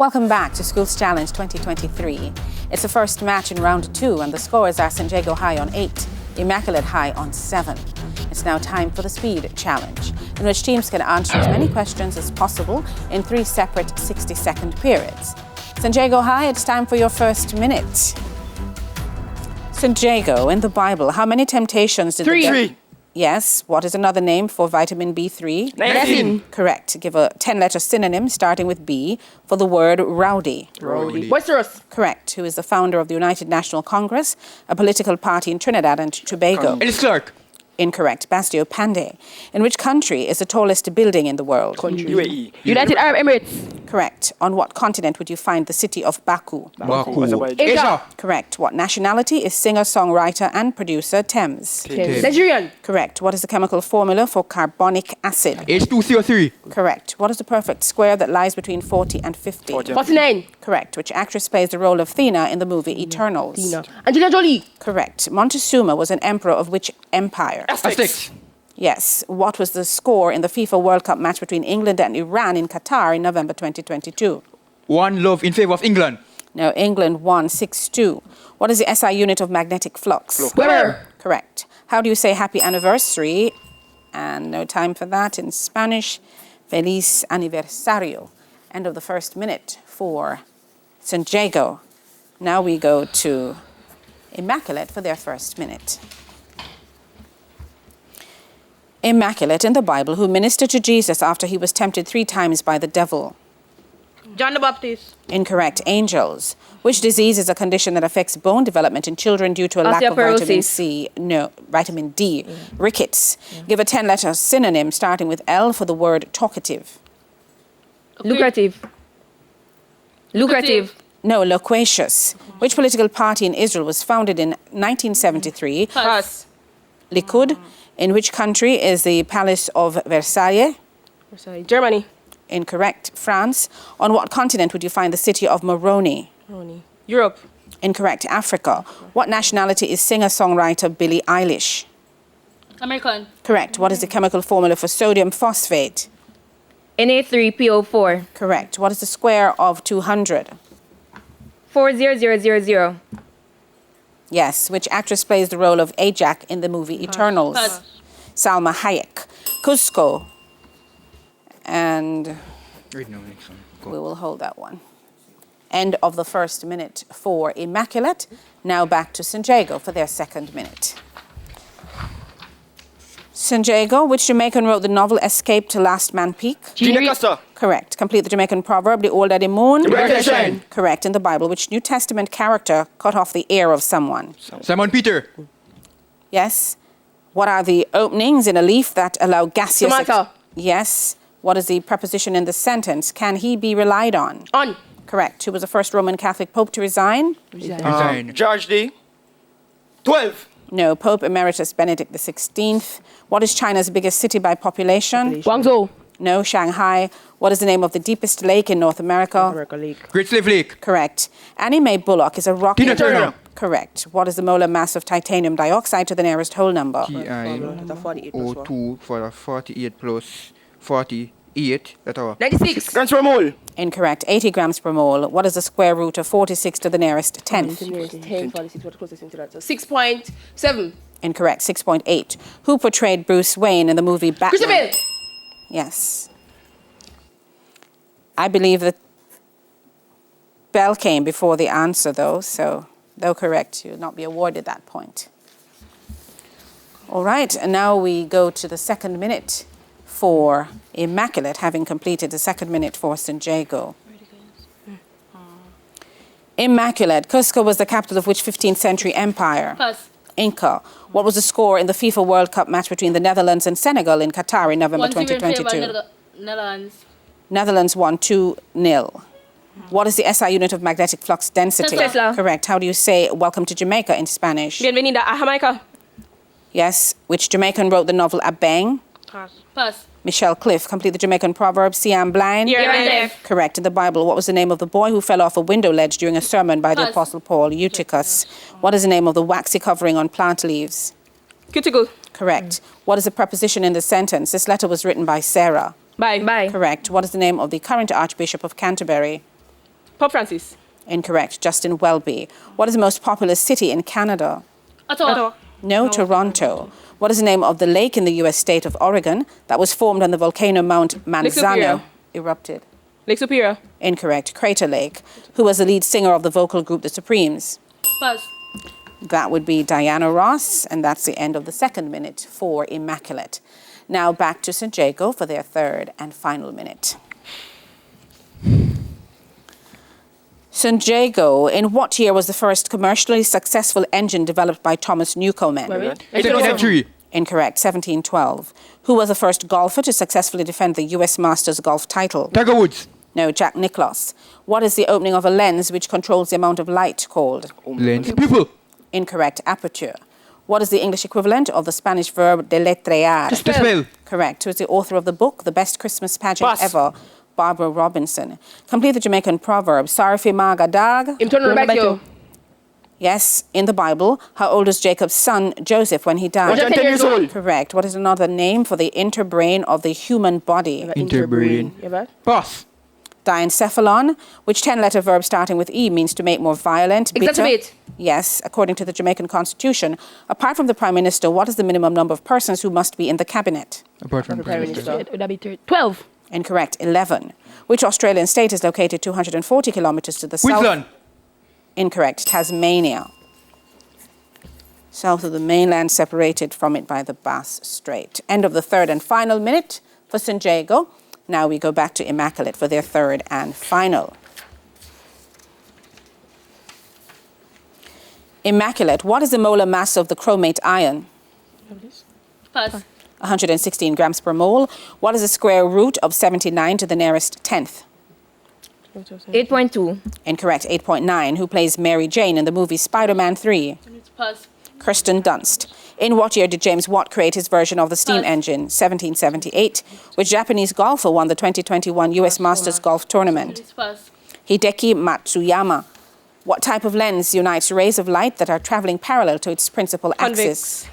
Welcome back to Schools Challenge 2023. It's the first match in round 2 and the scores are Jago High on 8, Immaculate High on 7. It's now time for the Speed Challenge, in which teams can answer as many questions as possible in 3 separate 60-second periods. Jago High, it's time for your first minute. Jago, in the Bible, how many temptations did Three. Yes. What is another name for vitamin B3? 19. Correct. Give a 10-letter synonym starting with B for the word rowdy. Boisterous. Correct. Who is the founder of the United National Congress, a political party in Trinidad and Tobago? Ellis Clark. Incorrect. Bastio Pandey. In which country is the tallest building in the world? UAE. United Arab Emirates. Correct. On what continent would you find the city of Baku? Asia. Correct. What nationality is singer-songwriter and producer Thames? Nigerian. Correct. What is the chemical formula for carbonic acid? H2CO3. Correct. What is the perfect square that lies between 40 and 50? 49. Correct. Which actress plays the role of Thena in the movie Eternals? Angelina Jolie. Correct. Montezuma was an emperor of which empire? Aztecs. Yes. What was the score in the FIFA World Cup match between England and Iran in Qatar in November 2022? 1-0 in favor of England. No, England won 6-2. What is the SI unit of magnetic flux? Weber. Correct. How do you say happy anniversary? And no time for that in Spanish. Feliz aniversario. End of the first minute for Jago. Now we go to Immaculate for their first minute. Immaculate, in the Bible, who ministered to Jesus after he was tempted 3 times by the devil? John the Baptist. Incorrect. Angels. Which disease is a condition that affects bone development in children due to a lack of vitamin C? No, vitamin D. Rickets. Give a 10-letter synonym starting with L for the word talkative. Lucrative. Lucrative. No, loquacious. Which political party in Israel was founded in 1973? Pass. Likud. In which country is the Palace of Versailles? Germany. Incorrect. France. On what continent would you find the city of Moroni? Europe. Incorrect. Africa. What nationality is singer-songwriter Billie Eilish? American. Correct. What is the chemical formula for sodium phosphate? Na3PO4. Correct. What is the square of 200? 40000. Yes. Which actress plays the role of Ajax in the movie Eternals? Pass. Salma Hayek. Cusco. And we will hold that one. End of the first minute for Immaculate. Now back to Jago for their second minute. Jago, which Jamaican wrote the novel Escape to Last Man Peak? Gina Costa. Correct. Complete the Jamaican proverb, the old daddy moon? Shine. Correct. In the Bible, which New Testament character cut off the ear of someone? Simon Peter. Yes. What are the openings in a leaf that allow gaseous... Tomato. Yes. What is the preposition in the sentence? Can he be relied on? On. Correct. Who was the first Roman Catholic Pope to resign? Resign. George D. 12. No. Pope Emeritus Benedict XVI. What is China's biggest city by population? Guangzhou. No. Shanghai. What is the name of the deepest lake in North America? Great Slave Lake. Correct. Annie Mae Bullock is a rock... Tina Turner. Correct. What is the molar mass of titanium dioxide to the nearest whole number? TiO2 for 48 plus 48. That's all. 96. Grams per mole. Incorrect. 80 grams per mole. What is the square root of 46 to the nearest 10th? 10, 46, what closest into that? So 6.7. Incorrect. 6.8. Who portrayed Bruce Wayne in the movie Batman? Christian Bale. Yes. I believe that Bell came before the answer, though, so though correct, you'll not be awarded that point. All right, and now we go to the second minute for Immaculate, having completed the second minute for Jago. Immaculate. Cusco was the capital of which 15th century empire? Pass. Inca. What was the score in the FIFA World Cup match between the Netherlands and Senegal in Qatar in November 2022? Netherlands. Netherlands won 2-0. What is the SI unit of magnetic flux density? Tesla. Correct. How do you say welcome to Jamaica in Spanish? Bienvenida a Jamaica. Yes. Which Jamaican wrote the novel Abeng? Pass. Michelle Cliff. Complete the Jamaican proverb, see I'm blind? Here and there. Correct. In the Bible, what was the name of the boy who fell off a window ledge during a sermon by the Pass. Apostle Paul? Eutychus. What is the name of the waxy covering on plant leaves? Cuticle. Correct. What is the preposition in the sentence? This letter was written by Sarah. Bye. Bye. Correct. What is the name of the current Archbishop of Canterbury? Pope Francis. Incorrect. Justin Welby. What is the most populous city in Canada? Ottawa. No, Toronto. What is the name of the lake in the U.S. state of Oregon that was formed when the volcano Mount Manzano Superior. erupted? Lake Superior. Incorrect. Crater Lake. Who was the lead singer of the vocal group The Supremes? Pass. That would be Diana Ross, and that's the end of the second minute for Immaculate. Now back to St. Jago for their third and final minute. St. Jago, in what year was the first commercially successful engine developed by Thomas Newcomen? 17th century. Incorrect, 1712. Who was the first golfer to successfully defend the U.S. Masters golf title? Tiger Woods. No, Jack Nicklaus. What is the opening of a lens which controls the amount of light called? Lens. Pupil. Incorrect, aperture. What is the English equivalent of the Spanish verb deletrear? To spell. Correct. Who is the author of the book, The Best Christmas Pageant Pass. Ever? Barbara Robinson. Complete the Jamaican proverb, Sarfi Maga Dag. Him turn back you. Yes, in the Bible. How old was Jacob's son, Joseph, when he died? 110 years old. Correct. What is another name for the interbrain of the human body? Interbrain. Yeah, bad. Pass. Diencephalon, which 10-letter verb starting with E means to make more violent, bitter. Exacerbate. Yes, according to the Jamaican Constitution. Apart from the Prime Minister, what is the minimum number of persons who must be in the cabinet? Apart from Prime Minister. Would that be 12? Incorrect, 11. Which Australian state is located 240 kilometres to the south? Queensland. Incorrect, Tasmania. South of the mainland, separated from it by the Bass Strait. End of the third and final minute for St. Jago. Now we go back to Immaculate for their third and final. Immaculate, what is the molar mass of the chromate iron? Pass. 116 grams per mole. What is the square root of 79 to the nearest 10th? 8.2. Incorrect, 8.9. Who plays Mary Jane in the movie Spider-Man 3? Pass. Kirsten Dunst. In what year did James Watt create his version of the steam Pass. engine? 1778. Which Japanese golfer won the 2021 U.S. Masters Golf Tournament? Pass. Hideki Matsuyama. What type of lens unites rays of light that are traveling parallel to its principal axis?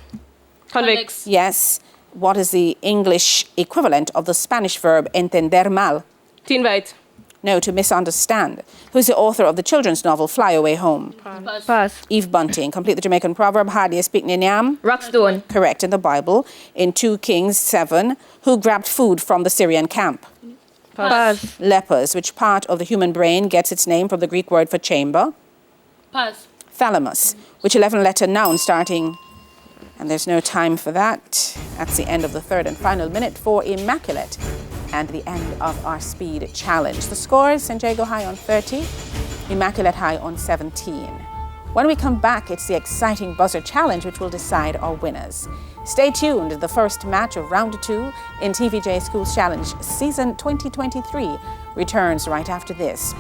Convex. Yes. What is the English equivalent of the Spanish verb entender mal? To invite. No, to misunderstand. Who's the author of the children's novel Fly Away Home? Pass. Pass. Eve Bunting. Complete the Jamaican proverb, Hadi speak Ninyam. Rockstone. Correct. In the Bible, in 2 Kings 7, who grabbed food from the Syrian camp? Pass. Lepers. Which part of the human brain gets its name from the Greek word for chamber? Pass. Thalamus. Which 11-letter noun starting... And there's no time for that. That's the end of the third and final minute for Immaculate and the end of our speed challenge. The scores, St. Jago high on 30, Immaculate high on 17. When we come back, it's the exciting buzzer challenge which will decide our winners. Stay tuned. The first match of round 2 in TVJ Schools Challenge Season 2023 returns right after this.